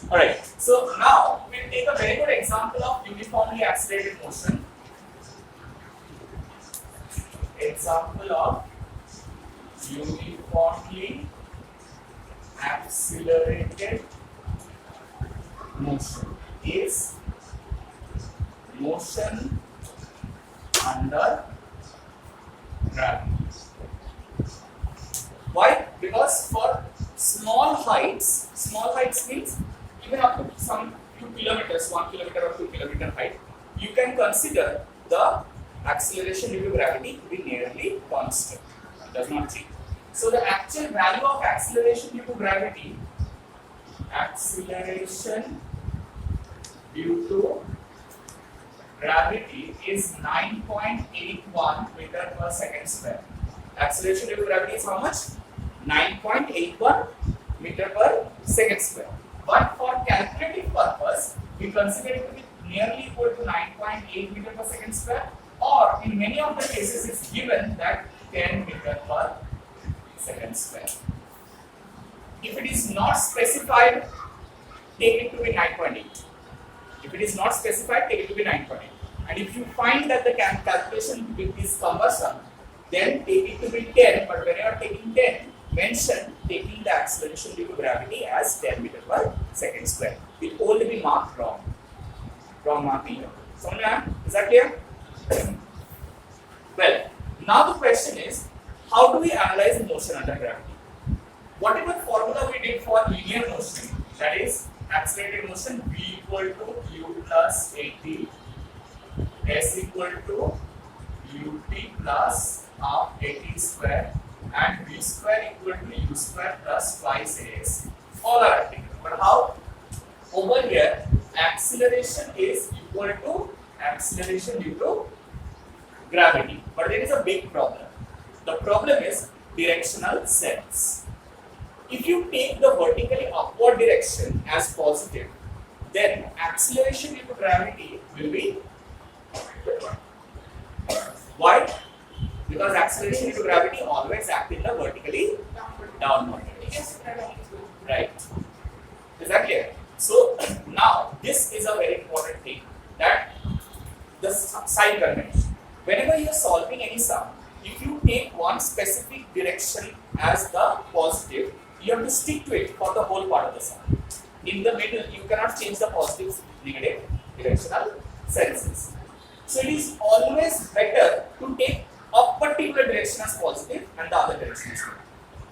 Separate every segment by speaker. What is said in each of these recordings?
Speaker 1: Alright, so now we'll take a very good example of uniformly accelerated motion. Example of uniformly accelerated motion is motion under gravity. Why? Because for small heights means even up to some 2 kilometers, 1 kilometer or 2 kilometer height, you can consider the acceleration due to gravity to be nearly constant. It does not change. So the actual value of acceleration due to gravity, acceleration due to gravity is 9.81 meter per second square. Acceleration due to gravity is how much? 9.81 meter per second square. But for calculating purpose, we consider it to be nearly equal to 9.8 meter per second square, or in many of the cases it's given that 10 meter per second square. If it is not specified, take it to be 9.8. If it is not specified, take it to be 9.8. And if you find that the calculation is cumbersome, then take it to be 10. But when you are taking 10, mention taking the acceleration due to gravity as 10 meter per second square. It will only be marked wrong. Wrong marking here. So, is that clear? Well, now the question is, how do we analyze motion under gravity? Whatever formula we did for linear motion, that is accelerated motion, v equal to u plus at, s equal to ut plus half at square, and v square equal to u square plus twice as. All are applicable. But how? Over here, acceleration is equal to acceleration due to gravity. But there is a big problem. The problem is directional sense. If you take the vertically upward direction as positive, then acceleration due to gravity will be why? Because acceleration due to gravity always acts in the vertically downward direction. Right? Is that clear? So now this is a very important thing, that the sign convention. Whenever you are solving any sum, if you take one specific direction as the positive, you have to stick to it for the whole part of the sum. In the middle, you cannot change the positive, negative directional senses. So it is always better to take a particular direction as positive and the other direction as negative.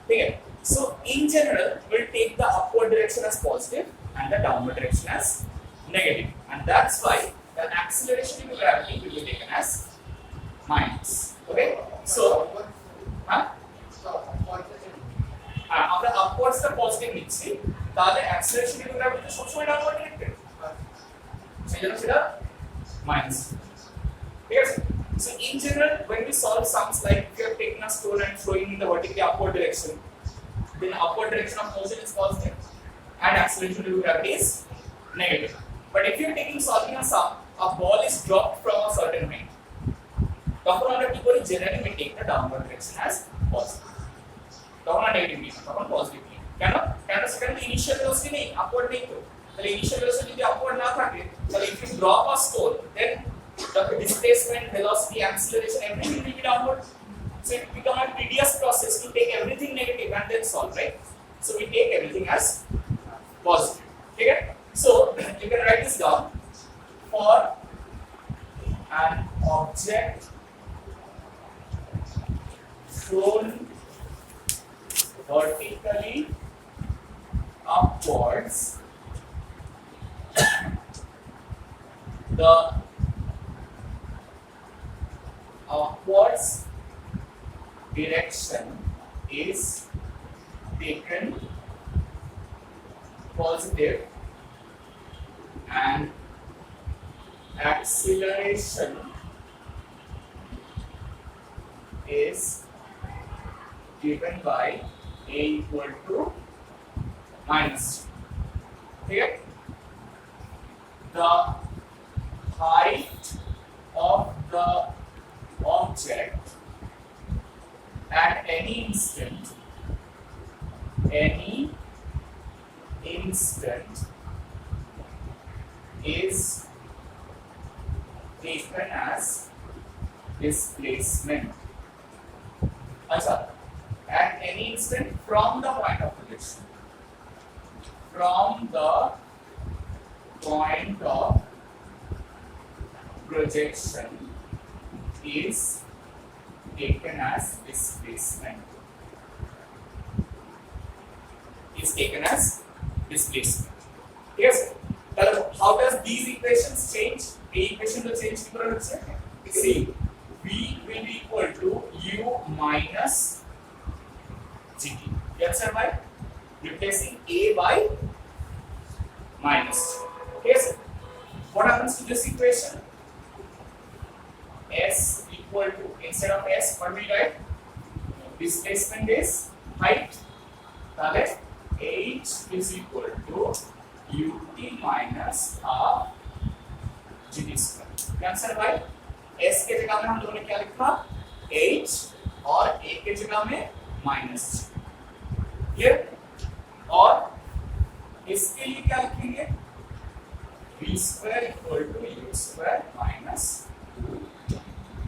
Speaker 1: Okay. So in general, we'll take the upward direction as positive and the downward direction as negative. And that's why the acceleration due to gravity will be taken as minus. Okay. So, after upwards the positive means the acceleration due to gravity is also downward directed. So you know minus. Yes. So in general, when we solve sums, like if you are taking a stone and throwing in the vertically upward direction, then upward direction of motion is positive and acceleration due to gravity is negative. But if you are solving a sum, a ball is dropped from a certain height, generally we take the downward direction as positive. Negative positive. Can the initial velocity upward the initial velocity upward if you drop a stone, then the displacement, velocity, acceleration, everything will be downward. So it becomes a tedious process to take everything negative and then solve, right? So we take everything as positive. Okay? So you can write this down. For an object thrown vertically upwards, the upwards direction is taken positive and acceleration is given by a equal to minus 2. Okay? The height of the object at any instant is taken as displacement. Acha, at any instant from the point of projection. From the point of projection is taken as displacement. Is taken as displacement. Yes. How does these equations change? A equation will change. See, V will be equal to U minus GT. Yes, sir. By replacing A by minus. Yes. What happens to this equation? S equal to, instead of S, what we write? Displacement is height. That H is equal to ut minus half GT square. Answer भाई S के जगह में हम लोगों ने क्या लिखा? H और A के जगह में माइनस ये, और इसके लिए क्या लिखेंगे? V square equal to U square minus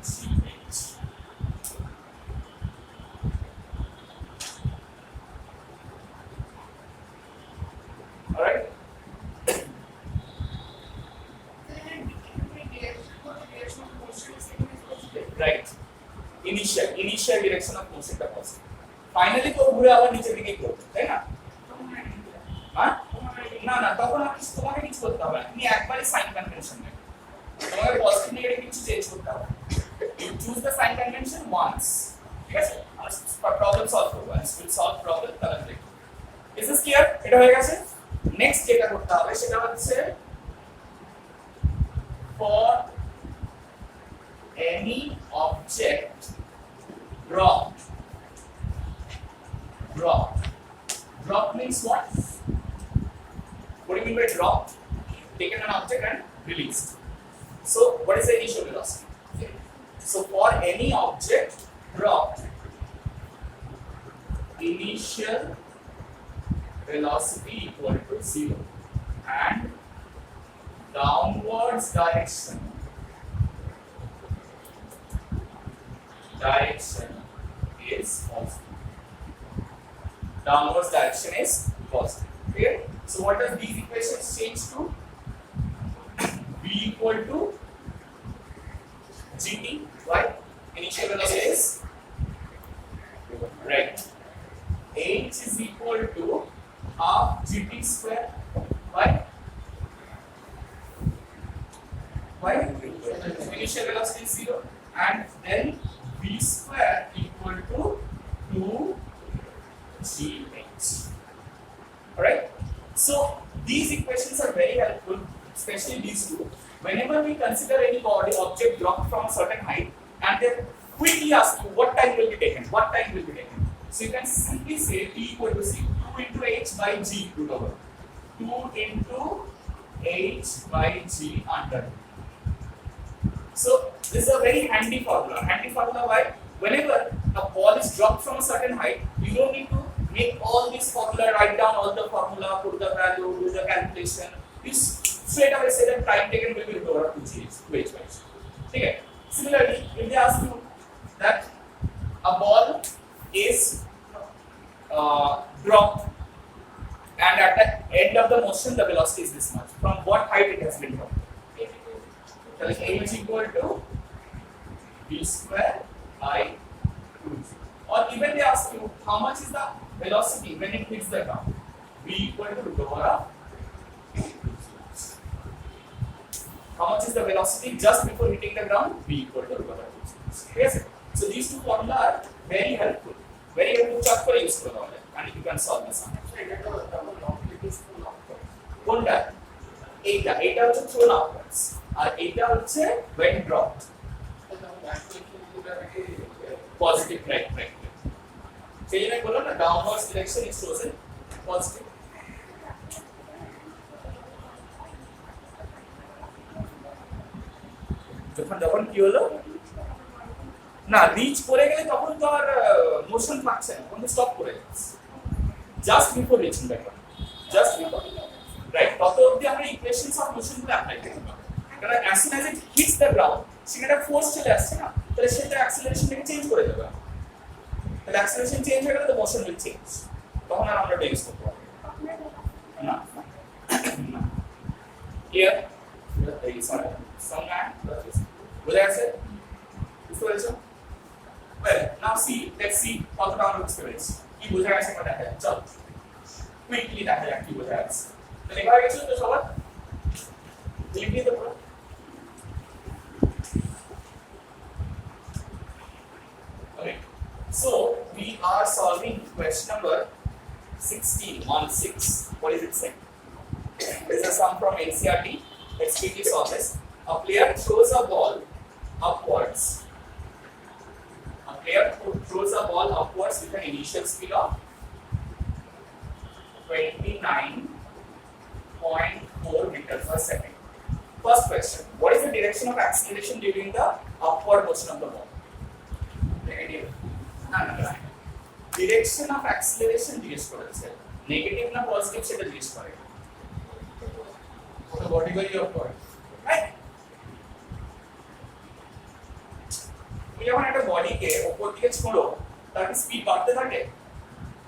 Speaker 1: CH. Alright? Right. Initial direction of motion का positive. Finally तो घुरे आवाज नीचे दिखे को, है ना? हाँ? ना तখন আপনি তোমাকে কিছু করতে হবে না, তুমি একবারই সাইন কনভেনশন নেবে, তোমাকে পজিটিভ নেগেটিভ কিছু চেঞ্জ করতে হবে। You choose the sign convention once. ঠিক আছে? আমরা প্রবলেম সলভ করব, will solve problem তাহলে দেখো। Is this clear? এটা হয়ে গেছে। নেক্সট যেটা করতে হবে সেটা হচ্ছে for any object dropped means what do you mean by dropped? Taken an object and released. So what is the initial velocity? So for any object dropped, initial velocity equal to 0 and downwards direction is positive. Downwards direction is positive. Clear? So what does these equations change to? V equal to GT. Why? Initial velocity is right. H is equal to half GT square. Why? Initial velocity is 0 and then V square equal to 2gh. Alright? So these equations are very helpful, especially these two. Whenever we consider any body object dropped from a certain height and they quickly ask you what time will be taken, so you can simply say T equal to C, 2 into h by g root over 2 into h by g under. So this is a very handy formula. Why? Whenever a ball is dropped from a certain height, you don't need to make all this formula, write down all the formula, put the value, do the calculation. You straight away say that time taken will be root over 2h by g. Okay. Similarly, if they ask you that a ball is dropped and at the end of the motion the velocity is this much, from what height it has been dropped? So h equal to v square by 2. Or even they ask you how much is the velocity when it hits the ground? V equal to root over of 2. How much is the velocity just before hitting the ground? V equal to root over 2. Yes. So these two formula are very helpful. Very helpful. Check for use for all and you can solve this one. কোনটা? এইটা হচ্ছে thrown outwards আর এইটা হচ্ছে when dropped. Positive, right. সেই জন্য বললাম না downwards direction is chosen positive. যখন কি হলো না রিচ করে গেলে তখন তো আর মোশন থাকছে না, তখন স্টপ করে যাচ্ছে just before reaching that one, just before, right? তত অবধি আমরা ইকুয়েশনস অফ মোশন গুলো অ্যাপ্লাই করতে পারবো। কারণ as soon as it hits the ground সেখানে একটা ফোর্স চলে আসছে না, তাহলে সেটা অ্যাক্সিলারেশনটাকে চেঞ্জ করে দেবে। তাহলে অ্যাক্সিলারেশন চেঞ্জ হয়ে গেলে তো মোশন উইল চেঞ্জ, তখন আর আমরা ইউজ করতে পারবো না। ক্লিয়ার? এই সরি সমান বুঝা গেছে? বুঝতে পেরেছো? Well, now see, let's see কতটা আমরা বুঝতে পেরেছি। কি বোঝা গেছে আমরা দেখা যাক। চল কুইকলি দেখা যাক কি বোঝা গেছে। তো লেখা হয়ে গেছে তো সবার? লিখে দিতে পারো। Okay. So we are solving question number 16. What is it saying? This is a sum from NCERT. Let's quickly solve this. A player throws a ball upwards. A player throws a ball upwards with an initial speed of 29.4 meters per second. First question: what is the direction of acceleration during the upward motion of the ball? Negative. No. Direction of acceleration জিজ্ঞেস করেছে, negative না positive সেটা জিজ্ঞেস করে। ওটা vertically upward, right? তুমি যখন একটা বডিকে উপর দিকে ছোড়ো তার কি স্পিড বাড়তে থাকে?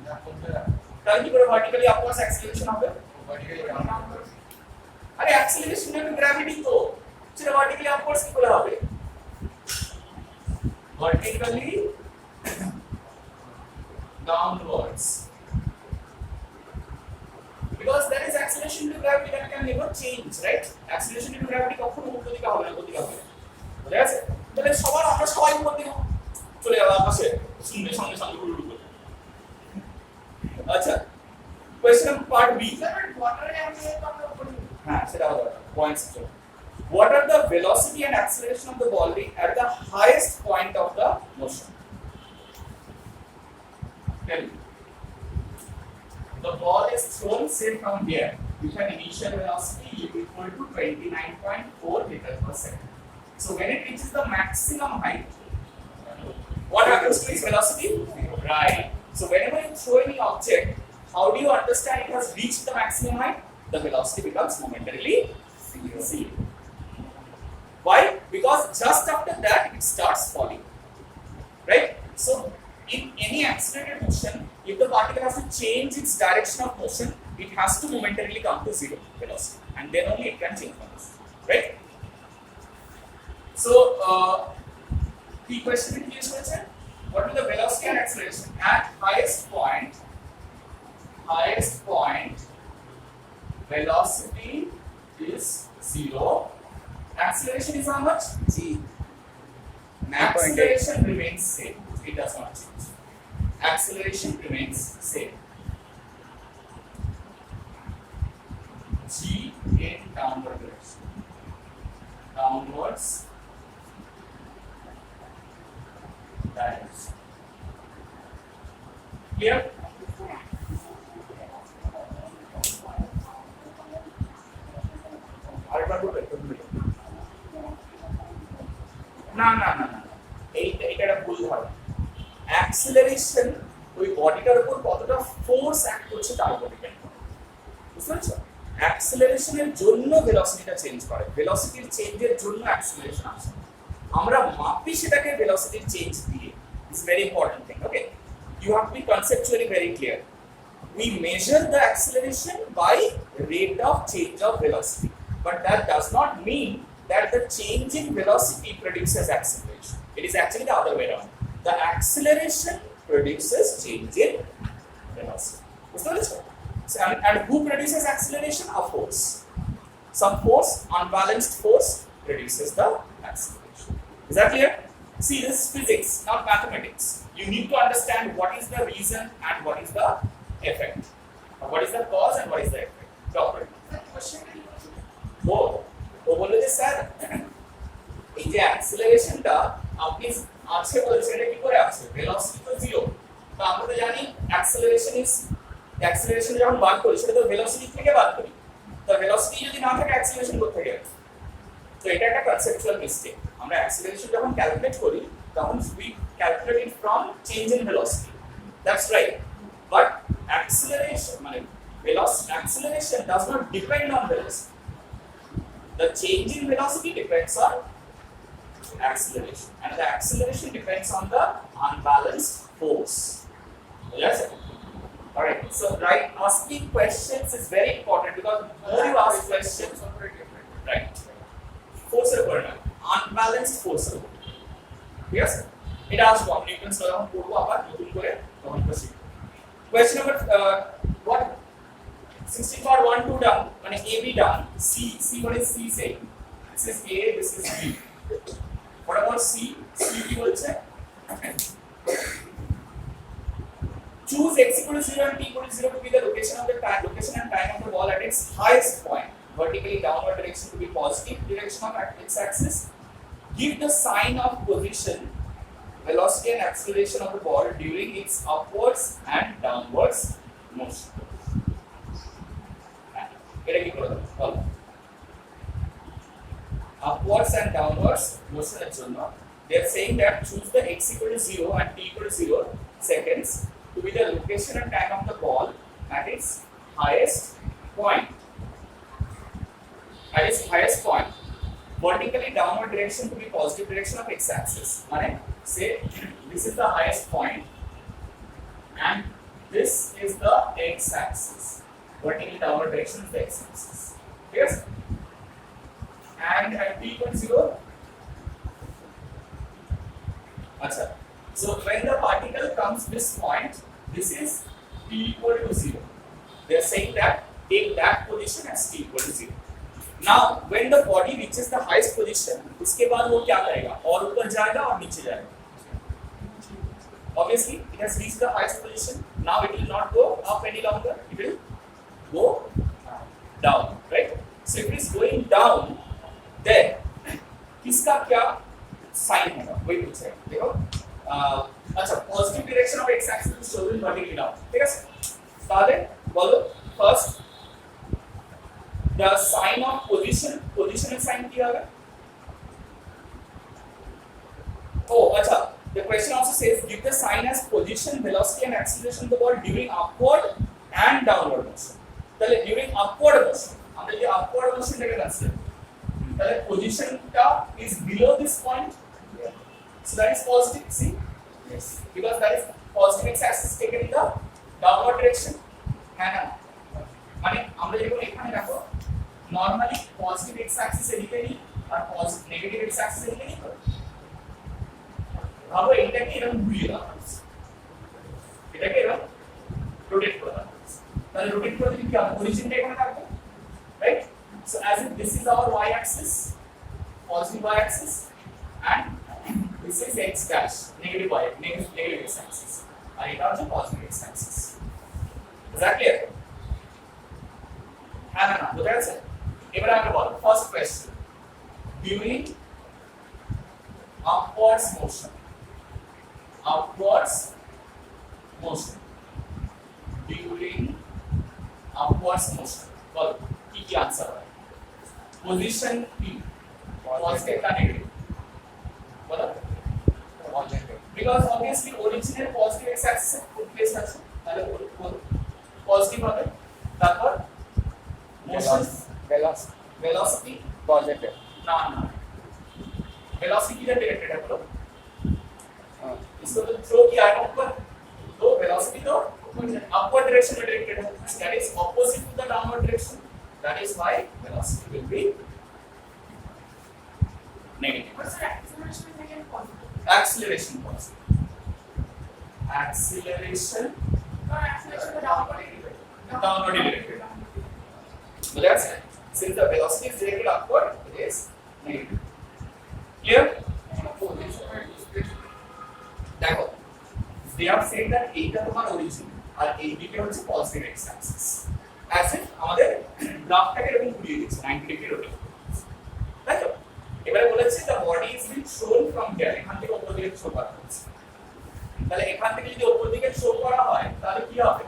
Speaker 1: না, কমতে থাকে। তাহলে কি করে ভার্টিক্যালি আপওয়ার্ডস অ্যাক্সিলারেশন হবে? Vertically upwards. আরে অ্যাক্সিলারেশন মানে গ্র্যাভিটি তো, সেটা ভার্টিক্যালি আপওয়ার্ডস কি করে হবে? Vertically downwards, because there is acceleration to gravity that can never change, right? Acceleration to gravity কখনো উল্টো দিকে হবে না, গতি হবে। বুঝা গেছে? তাহলে আমরা সবাই উপর দিকে চলে যাবো আকাশে, শূন্যের সঙ্গে সঙ্গে উড়ে উড়ে। আচ্ছা, কোশ্চেন পার্ট বি। হ্যাঁ, সেটা হবে points. What are the velocity and acceleration of the ball at the highest point of the motion? Tell me. The ball is thrown, say, from here with an initial velocity equal to 29.4 meters per second. So when it reaches the maximum height, what happens to its velocity? Right. So whenever you throw any object, how do you understand it has reached the maximum height? The velocity becomes momentarily zero. Why? Because just after that it starts falling, right? So in any accelerated motion, if the particle has to change its direction of motion, it has to momentarily come to zero velocity, and then only it can change velocity, right? So the question is what is the velocity and acceleration at highest point? Velocity is zero. Acceleration is how much? G. Acceleration remains same. It does not change. Acceleration remains same. G in downward direction. Downwards direction. Clear? না এইটা একটা ভুল ধারণা। Acceleration ওই বডিটার উপর কতটা force act করছে তার উপর ডিপেন্ড করে, বুঝতে পারছো? অ্যাক্সিলারেশনের জন্য ভেলোসিটিটা চেঞ্জ করে, ভেলোসিটির চেঞ্জের জন্য অ্যাক্সিলারেশন আসে। আমরা মাপি সেটাকে ভেলোসিটির চেঞ্জ দিয়ে। It's very important thing, okay? You have to be conceptually very clear. We measure the acceleration by rate of change of velocity, but that does not mean that the change in velocity produces acceleration. It is actually the other way around. The acceleration produces change in velocity. So, and who produces acceleration? A force. Some force, unbalanced force, produces the acceleration. Is that clear? See, this is physics, not mathematics. You need to understand what is the reason and what is the effect. What is the cause and what is the effect? Properly. ও বলে যে sir এই যে অ্যাক্সিলারেশনটা আপনি আছে বলছেন এটা কি করে আছে? ভেলোসিটি তো জিরো। তো আমরা তো জানি অ্যাক্সিলারেশন যখন বার করি সেটা তো ভেলোসিটি থেকে বার করি। তো ভেলোসিটি যদি না থাকে অ্যাক্সিলারেশন করতে গেলে, তো এটা একটা কনসেপচুয়াল মিস্টেক। আমরা অ্যাক্সিলারেশন যখন ক্যালকুলেট করি তখন we calculate it from change in velocity. That's right. But acceleration মানে velocity acceleration does not depend on velocity. The change in velocity depends on acceleration, and the acceleration depends on the unbalanced force. Yes. Alright, so right, asking questions is very important because more you ask questions, right? Force unbalanced force. Yes, it asks what Newton's law of question number what 16.12 down, AB down, C what is C saying? This is A, this is B. What about C? C equals choose x equal to 0 and t equal to 0 to be the location and time of the ball at its highest point. Vertically downward direction to be positive direction of x-axis. Give the sign of position, velocity and acceleration of the ball during its upwards and downwards motion. Upwards and downwards motion at zone. They are saying that choose the x equal to 0 and t equal to 0 seconds to be the location and time of the ball at its highest point. At its highest point, vertically downward direction to be positive direction of x-axis. Say this is the highest point, and this is the x-axis. Vertically downward direction is the x-axis. Yes. And at t equal to 0. Achha. So when the particle comes this point, this is t equal to 0. They are saying that take that position as t equal to 0. Now when the body reaches the highest position, उसके बाद वो क्या करेगा? और ऊपर जाएगा और नीचे जाएगा. Obviously, it has reached the highest position. Now it will not go up any longer. It will go down, right? So if it is going down, then किसका क्या साइन होगा? वही पूछ रहे हैं. देखो, अच्छा positive direction of x axis is shown vertically down. ठीक है? पहले बोलो first the sign of position is sign किया गया. Oh, अच्छा. The question also says give the sign as position, velocity and acceleration of the ball during upward and downward motion. पहले during upward motion, हमने ये upward motion लेके consider. पहले position का is below this point. So that is positive. See? Yes. Because that is positive x-axis taken in the downward direction. है ना? माने हमने ये को एखाने रखो. Normally positive x-axis से लिखे नहीं और negative x-axis से लिखे नहीं करो. भावो इनका के रंग घुरिए ना. इनका के रंग rotate करो. ताले rotate करो तो क्या origin टेक में रखो. Right? So as if this is our y-axis, positive y-axis, and this is x dash, negative x-axis. And it also positive x-axis. Is that clear? No. Look at it. First question. During upwards motion. During upwards motion. Well, key answer. Position P. Positive or negative? What? Because obviously original positive x-axis put place আছে. তাহলে positive হবে. তারপর motion velocity
Speaker 2: positive.
Speaker 1: ना velocity किधर directed है बोलो. इसको तो थ्रो किया है ऊपर, तो velocity तो upward direction में डायरेक्टेड है. That is opposite to the downward direction. That is why velocity will be negative.
Speaker 3: What's the acceleration is again positive?
Speaker 1: Acceleration positive. Acceleration
Speaker 3: The downward
Speaker 1: directed. So that's it. Since the velocity is directed upward, it is negative. Clear? देखो, they have said that A का तुम्हारा origin और AB के होचे positive x-axis. As if हमारे graph का के रंग घुरिए दिखे 90 degree rotate. देखो, এবারে বলেছে the body is being shown from here. এখান থেকে উপর দিকে শো করা হচ্ছে. তাহলে এখান থেকে যদি উপর দিকে শো করা হয়, তাহলে কি হবে?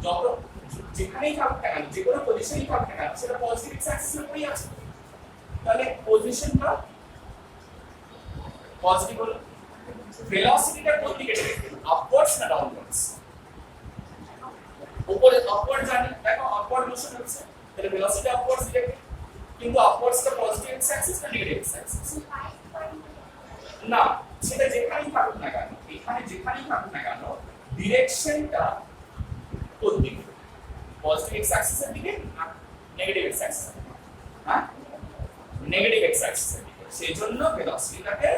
Speaker 1: যত যেখানেই থাকুক না কেন, যে কোনো পজিশনেই থাকুক না কেন, সেটা পজিটিভ এক্স-অ্যাক্সিস এর উপরেই আছে. তাহলে পজিশনটা পজিটিভ হলো, ভেলোসিটিটা কোন দিকে ডাইরেক্টেড, আপওয়ার্ডস না ডাউনওয়ার্ডস? উপরে আপওয়ার্ড জার্নি দেখো আপওয়ার্ড মোশন হচ্ছে তাহলে ভেলোসিটি আপওয়ার্ডস ডিরেক্ট কিন্তু আপওয়ার্ডসটা পজিটিভ এক্স অ্যাক্সিস না নেগেটিভ এক্স অ্যাক্সিস না সেটা যেখানেই থাকুক না কেন এখানে যেখানেই থাকুক না কেন ডিরেকশনটা কোন দিকে পজিটিভ এক্স অ্যাক্সিসের দিকে না নেগেটিভ এক্স অ্যাক্সিসের দিকে হ্যাঁ নেগেটিভ এক্স অ্যাক্সিসের দিকে সেজন্য ভেলোসিটিটাকে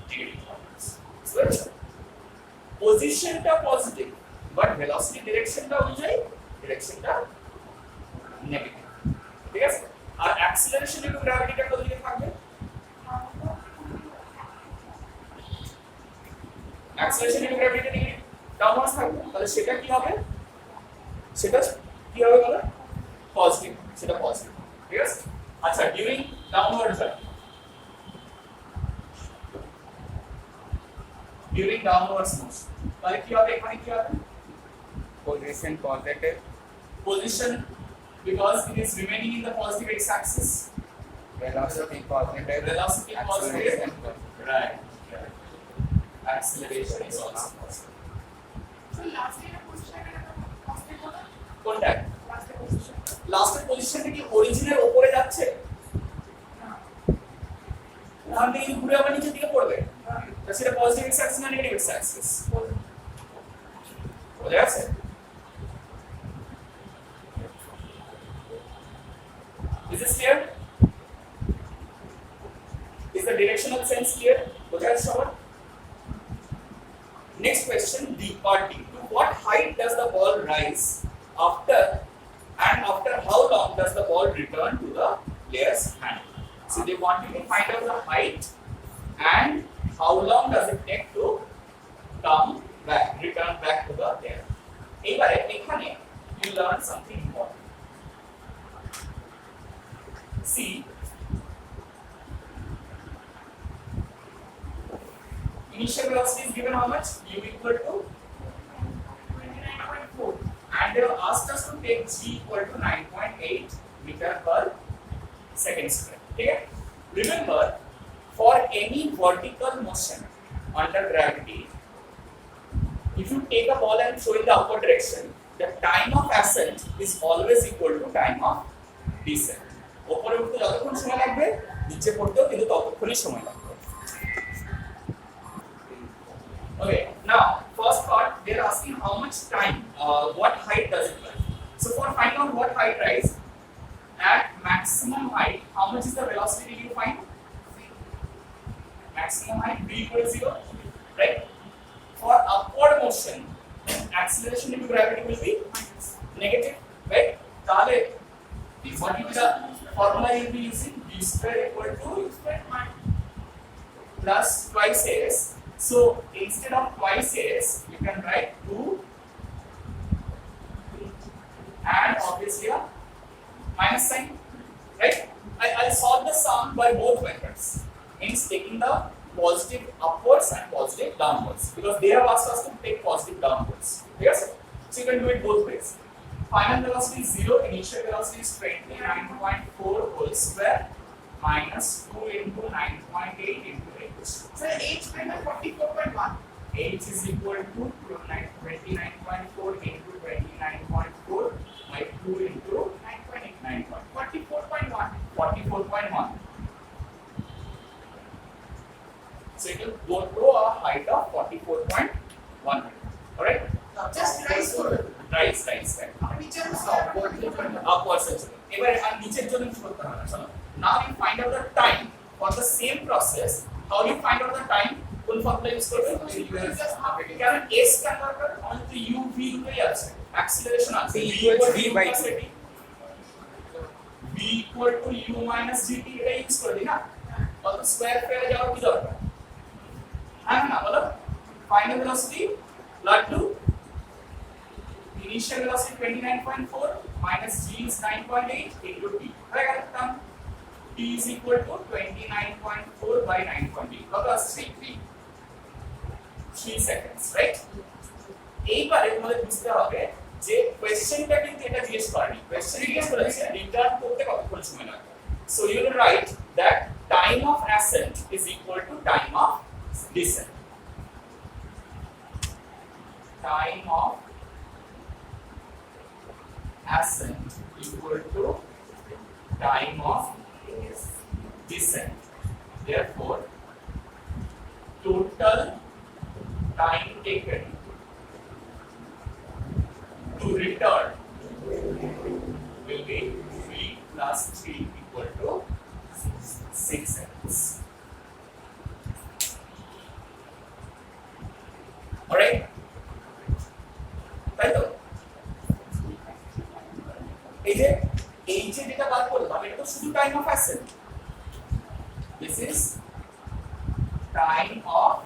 Speaker 1: নেগেটিভ বুঝছো পজিশনটা পজিটিভ বাট ভেলোসিটি ডিরেকশনটা অনুযায়ী ডিরেকশনটা নেগেটিভ ঠিক আছে আর অ্যাক্সিলারেশন ইনটু গ্র্যাভিটিটা কোন দিকে থাকবে অ্যাক্সিলারেশন ইনটু গ্র্যাভিটি নিয়ে ডাউনওয়ার্ডস থাকবে তাহলে সেটা কি হবে সেটা কি হবে বলো পজিটিভ সেটা পজিটিভ ঠিক আছে আচ্ছা during downward journey during downwards motion তাহলে কি হবে এখানে কি হবে
Speaker 2: position positive
Speaker 1: position because it is remaining in the positive x axis
Speaker 2: velocity positive
Speaker 1: velocity
Speaker 2: acceleration
Speaker 1: positive right acceleration is also positive
Speaker 3: So last year position positive होगा
Speaker 1: কোনটা
Speaker 3: last year position
Speaker 1: লাস্টের পজিশনটা কি অরিজিনের উপরে যাচ্ছে ওখান থেকে কি ঘুরে আবার নিচের দিকে পড়বে তা সেটা পজিটিভ এক্স অ্যাক্সিস না নেগেটিভ এক্স অ্যাক্সিস বোঝা যাচ্ছে Is this clear? Is the directional sense clear? বোঝা যাচ্ছে সবার Next question, D part D. To what height does the ball rise after and after how long does the ball return to the player's hand? So they want you to find out the height and how long does it take to come back, return back to the player. এবারে এখানে you learn something important. See, initial velocity is given how much? U equal to
Speaker 3: 29.4
Speaker 1: and they have asked us to take g equal to 9.8 meter per second square. Okay? Remember, for any vertical motion under gravity, if you take a ball and throw in the upward direction, the time of ascent is always equal to time of descent. উপরে উঠতে যতক্ষণ সময় লাগবে নিচে পড়তেও কিন্তু ততক্ষণই সময় লাগবে Okay, now first part they're asking how much time, what height does it rise? So for find out what height rise, at maximum height, how much is the velocity you find? Maximum height v equal to 0, right? For upward motion, acceleration due to gravity will be negative, right? তাহলে what is the formula you'll be using? V square equal to plus twice s. So instead of twice s, you can write 2 and obviously a minus sign, right? I'll solve the sum by both methods. Means taking the positive upwards and positive downwards because they have asked us to take positive downwards. Yes? So you can do it both ways. Final velocity is 0, initial velocity is 29.4 whole square minus 2 into 9.8 into h.
Speaker 3: So h kind of 44.1
Speaker 1: H is equal to 29.4 into 29.4 by 2 into
Speaker 3: 9.8
Speaker 1: 9.8.
Speaker 3: 44.1
Speaker 1: 44.1. So it will go to a height of 44.1. Alright?
Speaker 3: just rise for
Speaker 1: Rise.
Speaker 3: our teacher stop
Speaker 1: Upwards and so. এবারে আর নিচের জন্য কি করতে হবে শোনো now you find out the time for the same process. How you find out the time? কোন formula use করবে কারণ s কার দরকার আমাদের তো u v দুটোই আছে অ্যাক্সিলারেশন আছে
Speaker 2: v equals v by t.
Speaker 1: v equal to u minus gt এটা ইউজ করে দিই না কত স্কয়ার ফেলে যাওয়ার কি দরকার হ্যাঁ না বলো ফাইনাল ভেলোসিটি লাড্ডু initial velocity 29.4 minus g is 9.8 into t. Right? T is equal to 29.4 by 9.8. What was 3 seconds, right? এইবারে তোমাদের বুঝতে হবে যে কোশ্চেনটা কিন্তু এটা জিজ্ঞেস করেনি কোশ্চেন জিজ্ঞেস করেছে রিটার্ন করতে কতক্ষণ সময় লাগবে so you will write that time of ascent is equal to time of descent time of ascent equal to time of descent. Therefore, total time taken to return will be 3 plus 3 equal to 6 seconds. Alright? তাই তো এই যে যেটা বার করলাম এটা তো শুধু time of accent this is time of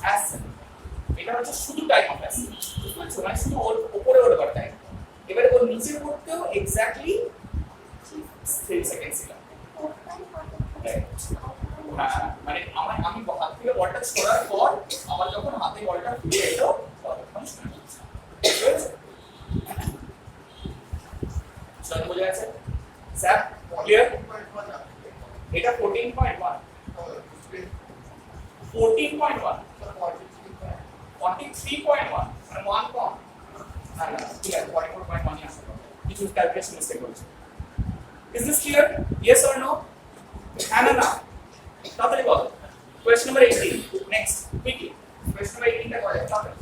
Speaker 1: accent এটা হচ্ছে শুধু টাইম অফ অ্যাসেন্ট বুঝছো মানে শুধু ওর উপরে ওঠার টাইম এবারে ওর নিচে করতেও এক্স্যাক্টলি 3 সেকেন্ড ছিল হ্যাঁ মানে আমি হাত থেকে বলটা ছোড়ার পর আমার যখন হাতে বলটা ফিরে এলো তখন শুনে বোঝা যাচ্ছে স্যার ক্লিয়ার এটা 14.1 14.1 43.1 মানে 1 কম না না ঠিক আছে 44.1 ই আসলে কিছু ক্যালকুলেশন মিস্টেক হয়েছে is this clear yes or no হ্যাঁ না না তাড়াতাড়ি বলো question number 18 next quickly question number 18 টা বলো তাড়াতাড়ি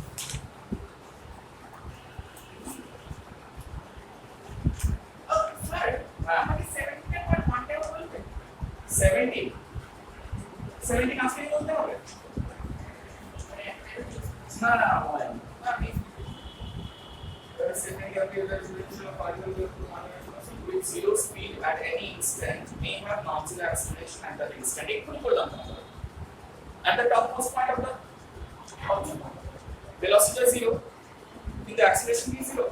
Speaker 1: হ্যাঁ 17 17 আজকে বলতে হবে না না with zero speed at any instant may have nominal acceleration at that instant. At the topmost point of the object, velocity is zero. In the acceleration is zero.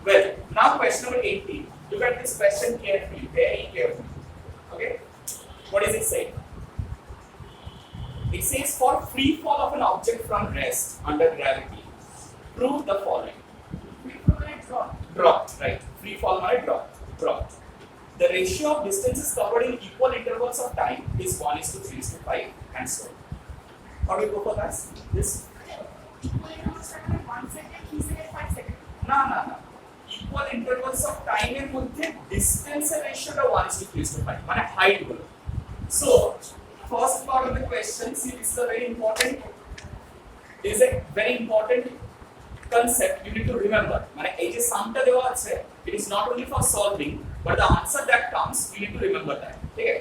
Speaker 1: Well, now question number 18. Look at this question carefully, very carefully. Okay, what is it saying? It says for free fall of an object from rest under gravity, prove the following. Drop, right? Free fall means drop. The ratio of distances covered in equal intervals of time is 1:3:5, and so on. How do you go for this? No. Equal intervals of time এর মধ্যে distance এর রেশিওটা 1:3:5 মানে height গুলো. So first part of the question, see, this is a very important concept you need to remember. মানে এই যে সামটা দেওয়া আছে, it is not only for solving, but the answer that comes, you need to remember that. Okay?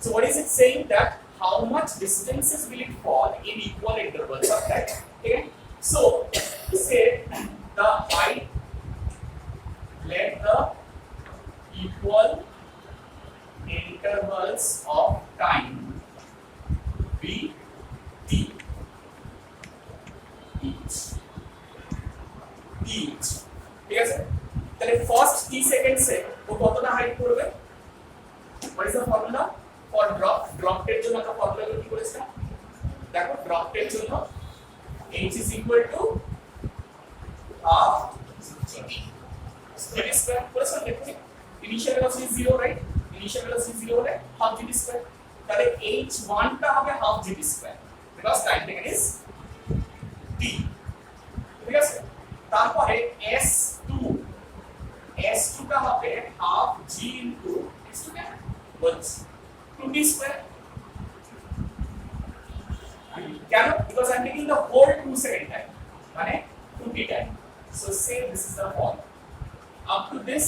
Speaker 1: So what is it saying? That how much distances will it fall in equal intervals of time? Okay? So say the height, let the equal intervals of time be t each ঠিক আছে তাহলে first t সেকেন্ডসে ও কতটা height করবে what is the formula for drop এর জন্য একটা formula কি করেছিলাম দেখো ড্রপ এর জন্য h is equal to half gt square করেছেন দেখো initial velocity 0 right initial velocity 0 হলে half gt square তাহলে h1 টা হবে half gt square because time taken is t ঠিক আছে তারপরে s2 টা হবে half g into s2 কে বলছি 2t square কেন because I'm taking the whole 2 second time মানে 2t time so say this is the form up to this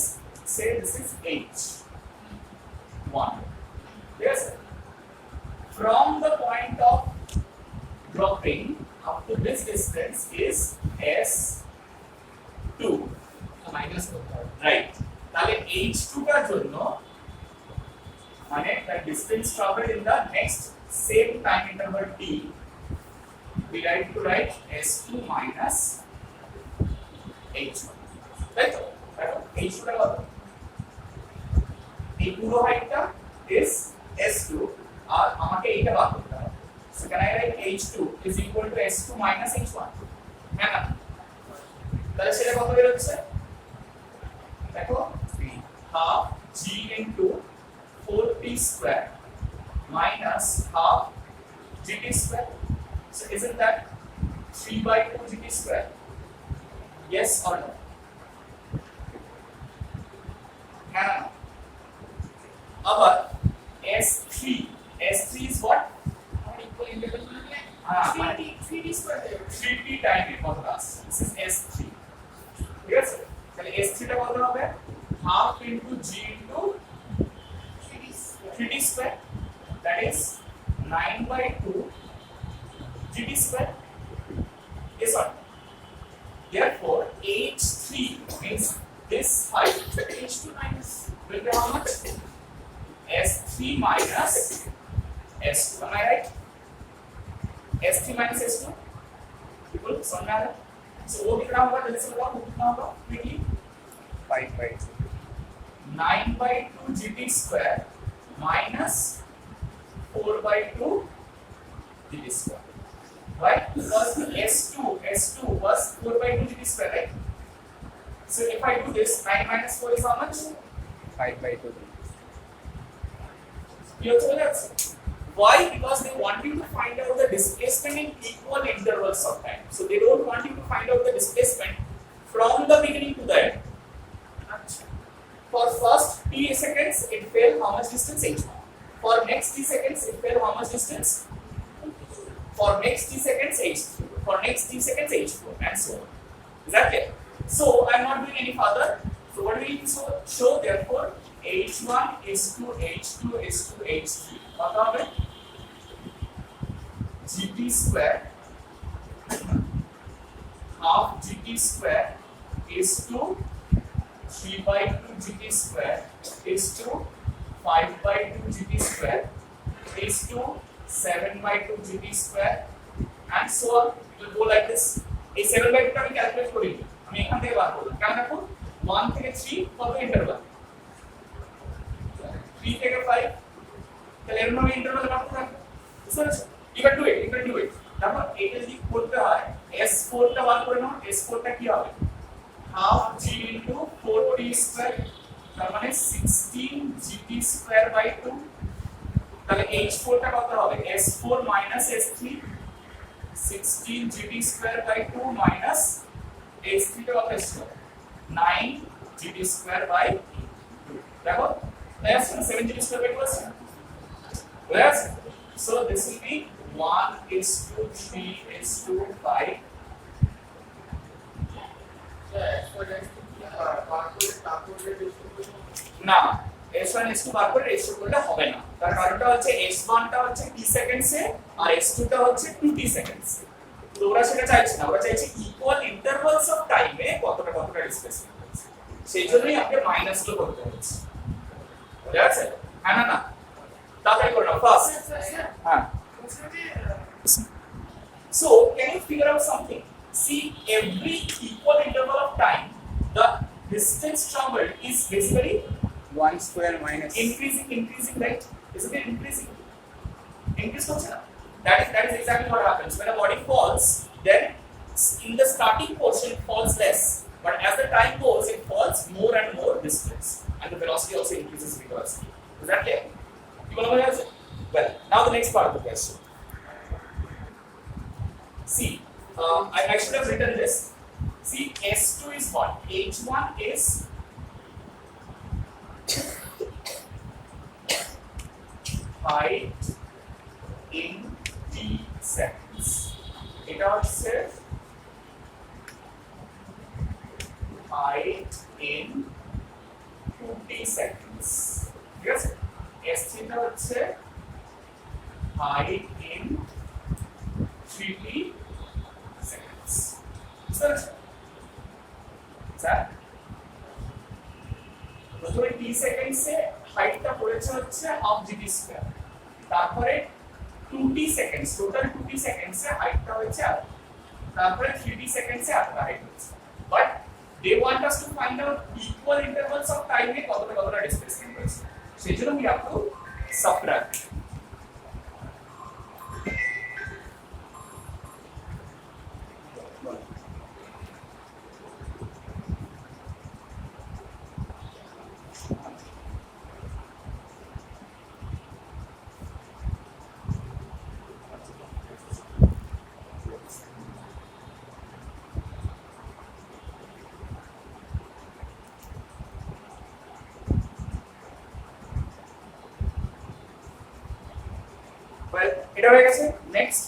Speaker 1: say this is h1 yes from the point of dropping up to this distance is s2 minus right তাহলে h2 টার জন্য মানে the distance traveled in the next same time interval t we like to write s2 minus h1 right so h2 টা কত এই পুরো হাইটটা is s2 আর আমাকে এইটা বার করতে হবে so can I write h2 is equal to s2 minus h1 হ্যাঁ না তাহলে সেটা কত বের হচ্ছে দেখো half g into 4t square minus half gt square So isn't that 3 by 2 gt square? Yes or no? Now, our S3 is what?
Speaker 3: और equal interval में
Speaker 1: हाँ,
Speaker 3: 3D square है
Speaker 1: 3t time it for us. This is S3. Yes. তাহলে S3 টা কত হবে? Half into g into
Speaker 3: 3D square
Speaker 1: 3t square. That is 9 by 2 gt square. Yes or no? Therefore, H3 means this height
Speaker 3: H2 minus
Speaker 1: will be how much? S3 minus S2. Am I right? S3 minus S2. People, समझ में आ रहा है? So वो कितना होगा? जल्दी से बताओ वो कितना होगा? Quickly.
Speaker 2: 5 by 2.
Speaker 1: 9 by 2 gt square minus 4 by 2 gt square. Right? Because S2 was 4 by 2 gt square, right? So if I do this, 9 minus 4 is how much?
Speaker 2: 5 by 2.
Speaker 1: You have to relax. Why? Because they want you to find out the displacement in equal intervals of time. So they don't want you to find out the displacement from the beginning to the end. For first t seconds, it fell how much distance? H1. For next t seconds, it fell how much distance? For next t seconds, H3. For next t seconds, H4, and so on. Is that clear? So I'm not doing any further. So what do we need to show? Therefore, H1 is to H2 is to H3. What are we? GT square half GT square is to 3 by 2 GT square is to 5 by 2 GT square is to 7 by 2 GT square and so on. It will go like this. A 7 by 2 টা আমি calculate করি আমি এখান থেকে বার করব কেমন রাখো 1 থেকে 3 কত ইন্টারভাল 3 থেকে 5 তাহলে এর মানে ইন্টারভাল কত থাকবে বুঝতে পারছো you can do it তারপর এটা যদি করতে হয় S4 টা বার করে নাও S4 টা কি হবে half g into 4t square তার মানে 16 gt square by 2 তাহলে H4 টা কত হবে S4 minus S3 16 gt square by 2 minus H3 টা কত আসছে 9 gt square by 2 দেখো তাই আসছে 7 gt square by 2 আসছে yes so this will be 1 is to 3 is to 5 না S1 S2 বার করে রেশিও করলে হবে না তার কারণটা হচ্ছে S1 টা হচ্ছে t সেকেন্ডসে আর S2 টা হচ্ছে 2t সেকেন্ডসে তো ওরা সেটা চাইছে না ওরা চাইছে ইকুয়াল ইন্টারভালস অফ টাইমে কতটা ডিসপ্লেসমেন্ট হচ্ছে সেই জন্যই আপনাকে মাইনাস গুলো করতে হচ্ছে বুঝা গেছে হ্যাঁ না না তাড়াতাড়ি করে নাও ফার্স্ট হ্যাঁ so can you figure out something see every equal interval of time the distance traveled is basically
Speaker 2: 1 square minus
Speaker 1: increasing right isn't it increase হচ্ছে না that is exactly what happens when a body falls then in the starting portion it falls less but as the time goes it falls more and more distance and the velocity also increases because is that clear you want to know well now the next part of the question see I should have written this see S2 is what H1 is height in t seconds এটা হচ্ছে height in 2t seconds ঠিক আছে S3 টা হচ্ছে height in 3t seconds sir প্রথমে t সেকেন্ডসে হাইটটা পড়েছে হচ্ছে হাফ gt স্কয়ার তারপরে 2t সেকেন্ডস টোটাল 2t সেকেন্ডসে হাইটটা হয়েছে আর তারপরে 3t সেকেন্ডসে আপনার হাইট হচ্ছে but they want us to find out equal intervals of time এ কতটা ডিসপ্লেসমেন্ট হয়েছে সেজন্য we have to subtract এটা হয়ে গেছে next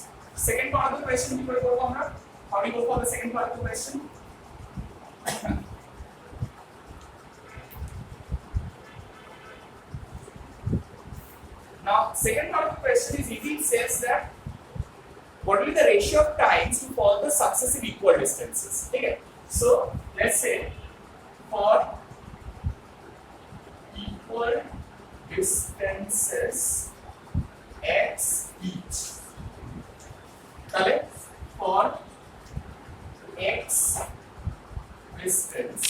Speaker 1: second part of the question কি করে করব আমরা how do you go for the second part of the question now second part of the question is easy it says that what will be the ratio of times to follow the successive equal distances okay so let's say for equal distances x each তাহলে for x distance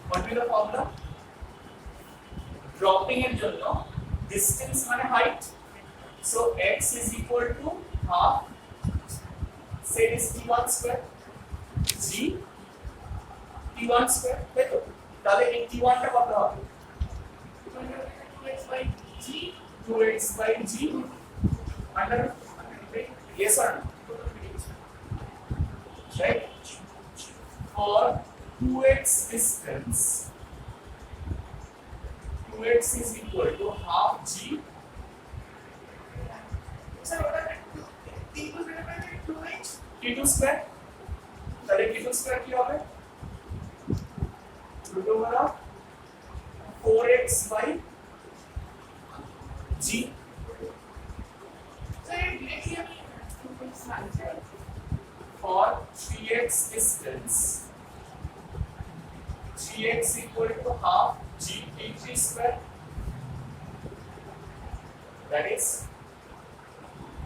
Speaker 1: what will be the formula dropping এর জন্য distance মানে height so x is equal to half say this t1 square g t1 square তাই তো তাহলে এই t1 টা কত হবে 2x by g 2x by g under yes or no right for 2x distance 2x is equal to half g
Speaker 3: sir what are t2 greater than 2h
Speaker 1: t2 square তাহলে t2 square কি হবে root over of 4x by g
Speaker 3: sir directly আমি 2x answer
Speaker 1: for 3x distance 3x equal to half g t3 square that is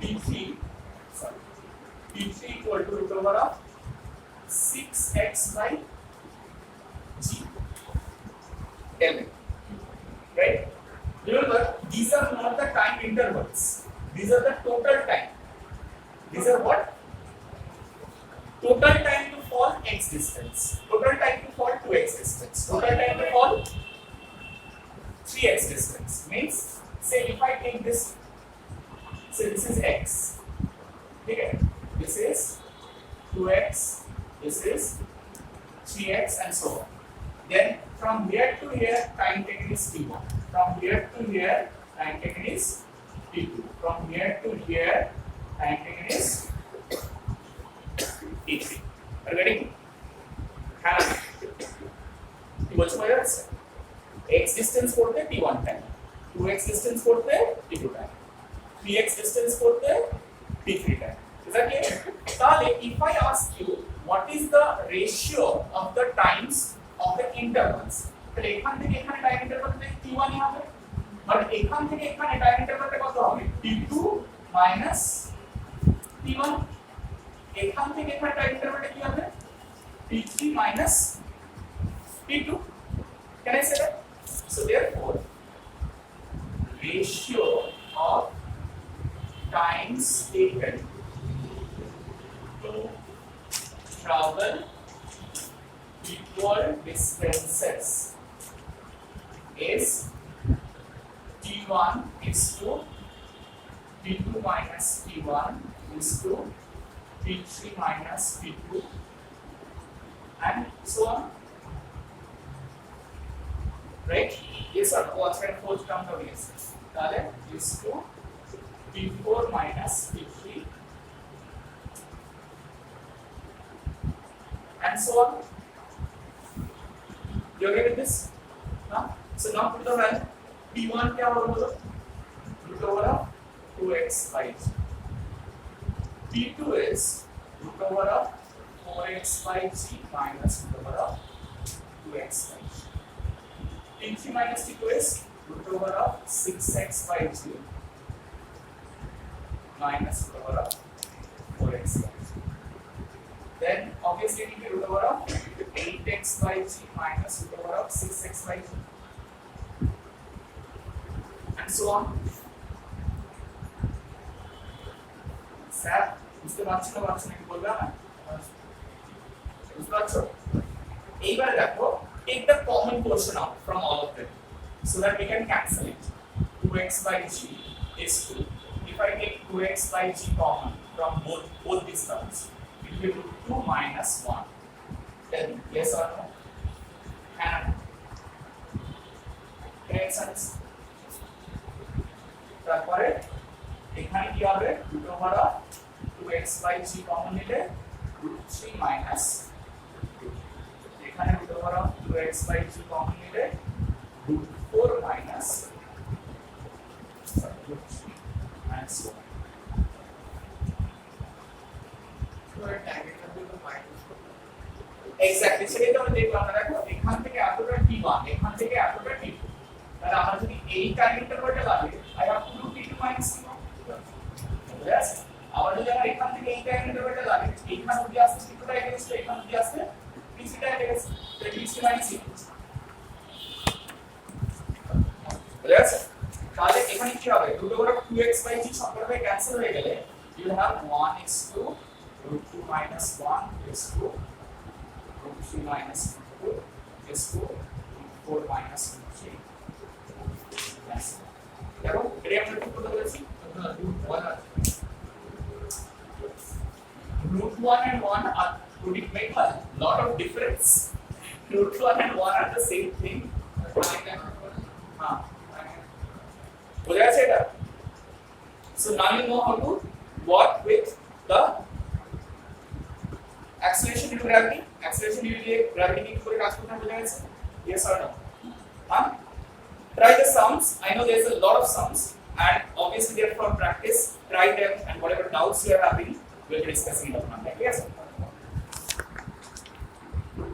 Speaker 1: t3 sorry t3 equal to root over of 6x by g tell me right remember these are not the time intervals these are the total time these are what total time to fall x distance total time to fall 2x distance total time to fall 3x distance means say if I take this say this is x okay this is 2x this is 3x and so on then from here to here time taken is t1 from here to here time taken is t2 from here to here time taken is t3 are you getting হ্যাঁ কি বলছো বোঝা যাচ্ছে x distance করতে t1 time 2x distance করতে t2 time 3x distance করতে t3 time is that clear তাহলে if I ask you what is the ratio of the times of the intervals তাহলে এখান থেকে এখানে টাইম ইন্টারভালটা t1 ই হবে but এখান থেকে এখানে টাইম ইন্টারভালটা কত হবে t2 minus t1 এখান থেকে এখানে টাইম ইন্টারভালটা কি হবে t3 minus t2 can I say that so therefore ratio of times taken to travel equal distances is t1 is to t2 minus t1 is to t3 minus t2 and so on right yes or no what's right fourth term of yes তাহলে is to t4 minus t3 and so on you agree with this now so now put the value t1 क्या होगा root over of 2x by g t2 is root over of 4x by g minus root over of 2x by g t3 minus t2 is root over of 6x by g minus root over of 4x by g then obviously it will be root over of 8x by g minus root over of 6x by g and so on sir বুঝতে পারছো না কি বলবে না বুঝতে পারছো এইবারে দেখো take the common portion out from all of them so that we can cancel it 2x by g is 2 if I take 2x by g common from both these terms it will be root 2 minus 1 then yes or no and make sense তারপরে এখানে কি হবে root over of 2x by g common নিলে root 3 minus এখানে root over of 2x by g common নিলে root 4 minus root 3 minus 1 exactly সেটাই তো আমরা দেখলাম না দেখো এখান থেকে এতটা t1 এখান থেকে এতটা t2 তাহলে আমার যদি এই টাইম ইন্টারভালটা লাগে I have to do t2 minus t1 yes আবার যদি আমার এখান থেকে এই টাইম ইন্টারভালটা লাগে এইখান অবধি আসতে t2 টা এগেইনস্ট এখান অবধি আসতে t3 টা এগেইনস্ট তো t3 minus t2 yes তাহলে এখানে কি হবে root over of 2x by g সম্পর্কে ক্যান্সেল হয়ে গেলে you will have 1 is to root 2 minus 1 is to root 3 minus 2 is to root 4 minus 3 yes দেখো এটা আমরা কি করতে বলেছি root 1 and 1 are would it make a lot of difference root 1 and 1 are the same thing বোঝা গেছে এটা so now you know how to work with the acceleration due to gravity due to gravity কি করে কাজ করতে বোঝা গেছে yes or no try the sums I know there's a lot of sums and obviously they're from practice try them and whatever doubts you are having we'll be discussing it on Monday yes